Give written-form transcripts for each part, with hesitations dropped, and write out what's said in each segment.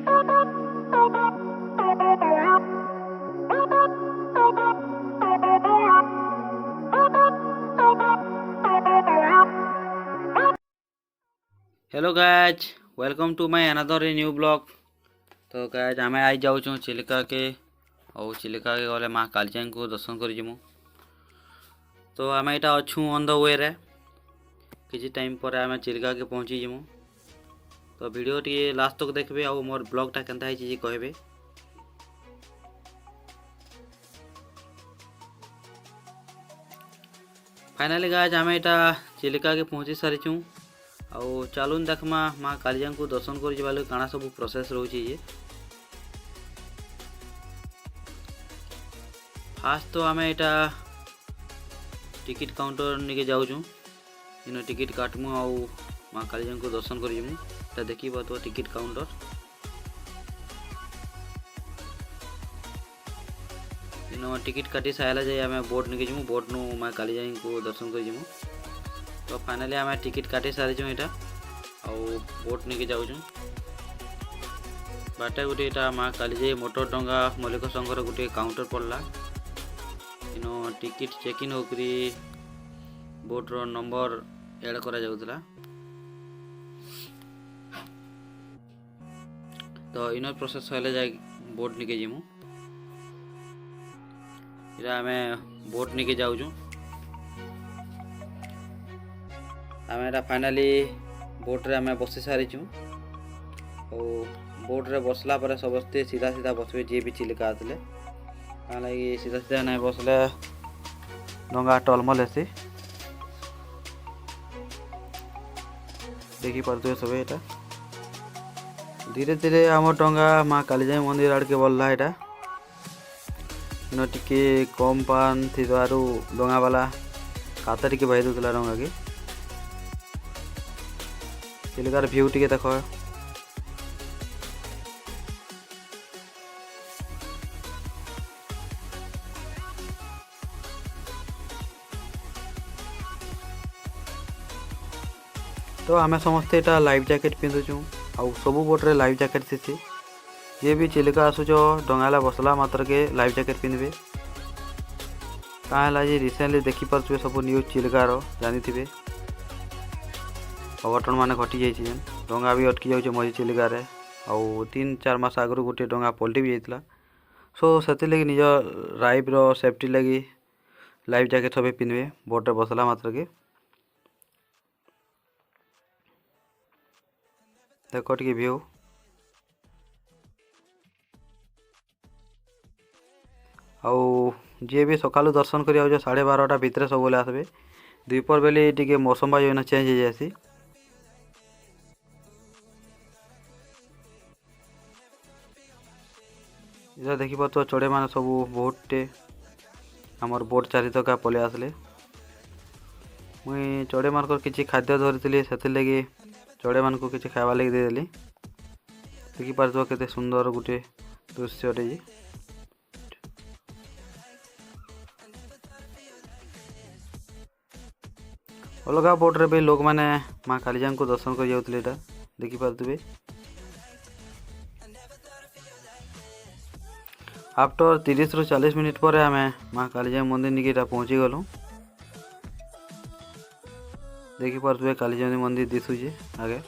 Hello guys, welcome to my another new blog. तो guys आम आई जाऊँ चिलिका के और चिलिका के गले माँ कालीजाई को दर्शन कर जिमु। तो आम यहाँ अच्छू ऑन द वे रे किसी टाइम पर आम चिलिका के पहुँची जिमु। तो वीडियो टी लास्ट तक देखबे और मोर ब्लॉगटा केनता है कहबे। फाइनाली गाइज आम यहाँ चिलिका के पहुँची सारी आउ चलून देखमा माँ कालीजाई को दर्शन कर जावा काଣା सब प्रोसेस रोचे ये। फास्ट तो आम यहाँ टिकट काउंटर निके जाऊँ इन टिकट काटमु आउ माँ कालीजाई को दर्शन कर देखी तो टिकट काउंटर इन टिकट काटी सारा जाए आम बोट निके जीमु। बोट नु माँ कालीजाई को दर्शन कर जीमु। तो फाइनाली आम टिकट काटी सारी यहाँ आउ बोट निके जाऊँ बाटे गोटे यहाँ माँ कालीजाई मोटर डंगा मल्लिक संघर गोटे काउंटर पड़ला इन टिकट चेकिंग होकरी बोट्र नंबर एड करा जाउतला। तो इन प्रोसेस हेले जाए बोट निके जीमु। इरा आम बोट निके जाऊँ आम एटा फाइनाली बोट रे आम बसी सारी और बोट रे बसला पर समस्ते सीधा सीधा बसबे जी भी चिलिका आते लगी सीधा सीधा नहीं बसले डंगा टलमल हेसी देखी पारे सब यहाँ धीरे धीरे आम डंगा माँ कालीजाई मंदिर आड़ के बढ़ला। यहाँ इन टिके कम पान थी डंगा वाला काता टिके बही दूसरा डंगा के चिलिकार व्यू टिके देख। तो आम समस्ते यहाँ लाइफ जैकेट पिंधुचु आउ सबू बोट्रे लाइफ जैकेट थी ये भी चिलिका आसुच डंगाला बसला मात्र के लाइफ जैकेट पिंधे कहाँ है रिसेंटली देखिपे सब न्यूज चिलिकार जानी थे अघटन मान घटी जाइए डंगा भी अटकी जाऊे मझी चिलिकार आउ 3-4 मास आगु गोटे डंगा पलटि भी जाता। सो से लगी निज लाइफ रो सेफ्टी लगी लाइफ जैकेट सब पिंधे बोटे बसला मात्र के देख टे व्यू आउ जी भी सकालू दर्शन कर 12:30 भितर सब बोले आसबे द्वीपर बेले टी मौसम बायु चेंज हो जासी। इधर देखी तो चढ़े मान सब बहुटे आमर बोट चारितका पलि आसले मुई चढ़े मानक किसी खाद्य धरी से लगी चढ़े मान को किसी खावा लगी देदेली देखी पार केते सुंदर गोटे दृश्य जी। अलग बोट रे भी लोग माने माँ कालीजाई को दर्शन कर जाउतले देखी पारे। आफ्टर 30 ରୁ 40 मिनिट पर आम माँ कालीजाई मंदिर निके पहुँची गलु देखी पारे कालीजाई मंदिर दिशुचे आगे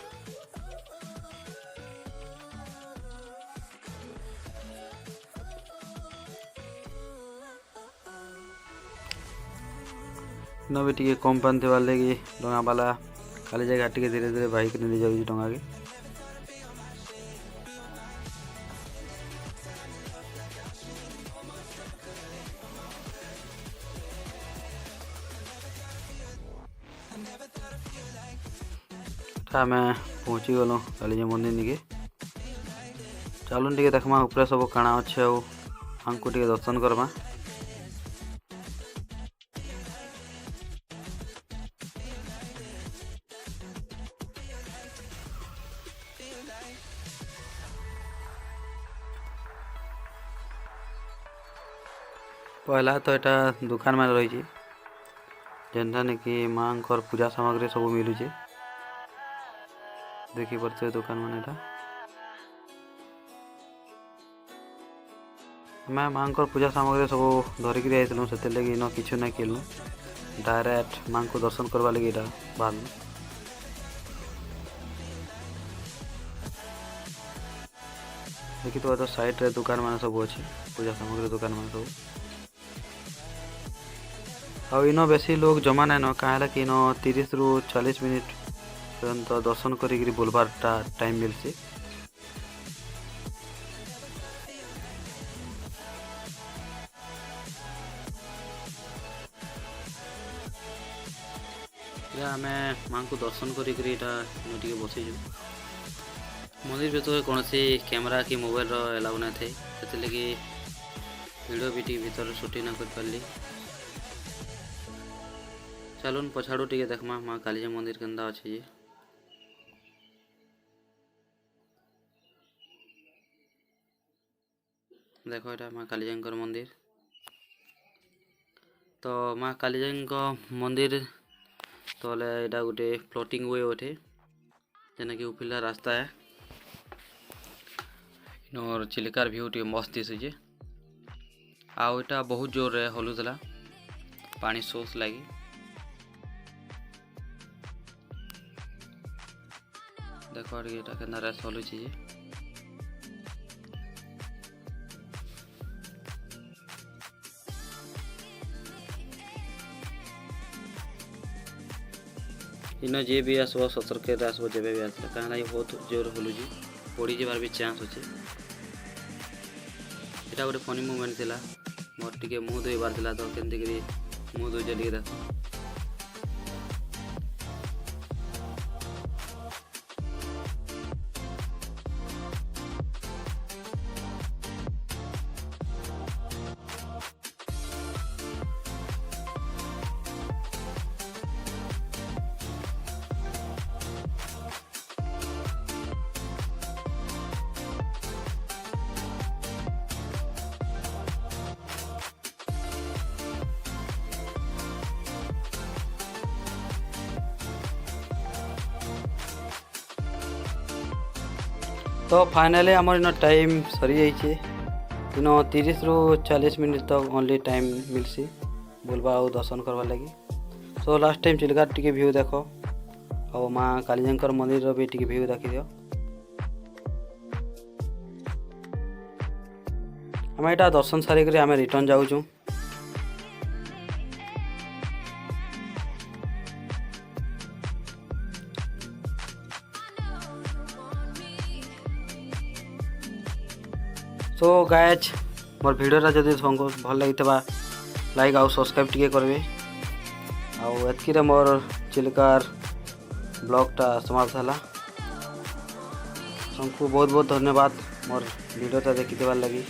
न भी टी कम पान थे लगी डंगा वाला कालीजाई घाट के धीरे धीरे बाइक नहीं जाऊँ डंगा के आम पहुँची गलु कालीजाई मंदिर निके चलुन टे देखमा ऊपर सब काଣା अच्छे आमको टे दर्शन करमा। पहला तो यहाँ दुकान मान रही जेनटा कि माँ पूजा सामग्री सब मिलूचे देखी पारे दुकान मान मैं माँ को पूजा सामग्री सब धरिक आइलु से लगे इन कि नहीं किनु डायरेक्ट माँ को दर्शन करवा लगे इटा बाहर देखी तो साइड रे दुकान मान सब अच्छे पूजा सामग्री दुकान मान सब आ इन बेसी लोग जमा नाइन कहीं कि इन 30 रु 40 मिनिट पर्यंत दर्शन करी बुलबार टाइम मिलसी आम माँ को दर्शन करी बसईचु मंदिर भीतर कौन कैमेरा कि मोबाइल एलाउ ना थे से लगी वीडियो भी भीतर शूटिंग ना कर पार्ली चलून पछाड़ू टे देखमा माँ कालीजी मंदिर केन्दा अच्छे जे देखो यहाँ माँ कालीजी मंदिर तो माँ कालीजी मंदिर तो यहाँ गोटे फ्लोटिंग वे उठे जेना कि उफिला रास्ता है और चिलिकार व्यू टे मस्त दिशे आटा बहुत जोर रे हलुला पानी सोर्स लगी देखो ये केना रेस हलुची इन जे भी आसो सतर्क आसो जब भी आस कहीं बहुत जोर हलुची पड़ी जबार भी चांस अच्छे यहाँ गोटे फनी मुमेंट थी मोर टे मुँह धोबार था तो केमती मुँह धोई चलिए देख तो फाइनली आम इन टाइम सरी जाइए इन 30 रु 40 मिनिट तक ओनली टाइम मिलसी बुलवा और दर्शन करवा लगी सो लास्ट टाइम चिलिकार टी व्यू देख और माँ कालीजी मंदिर भी टी व्यू देखी दियो आम यहाँ दर्शन सारिक आम रिटर्न जाऊँ सो गाइज मोर वीडियोटा जदि तुमको भल लगी लाइक आउ सब्सक्राइब टी करेंगे आतकी मोर चिलिकार ब्लॉगटा समाप्त है तुमको बहुत बहुत धन्यवाद मोर वीडियोटा देखी लगी।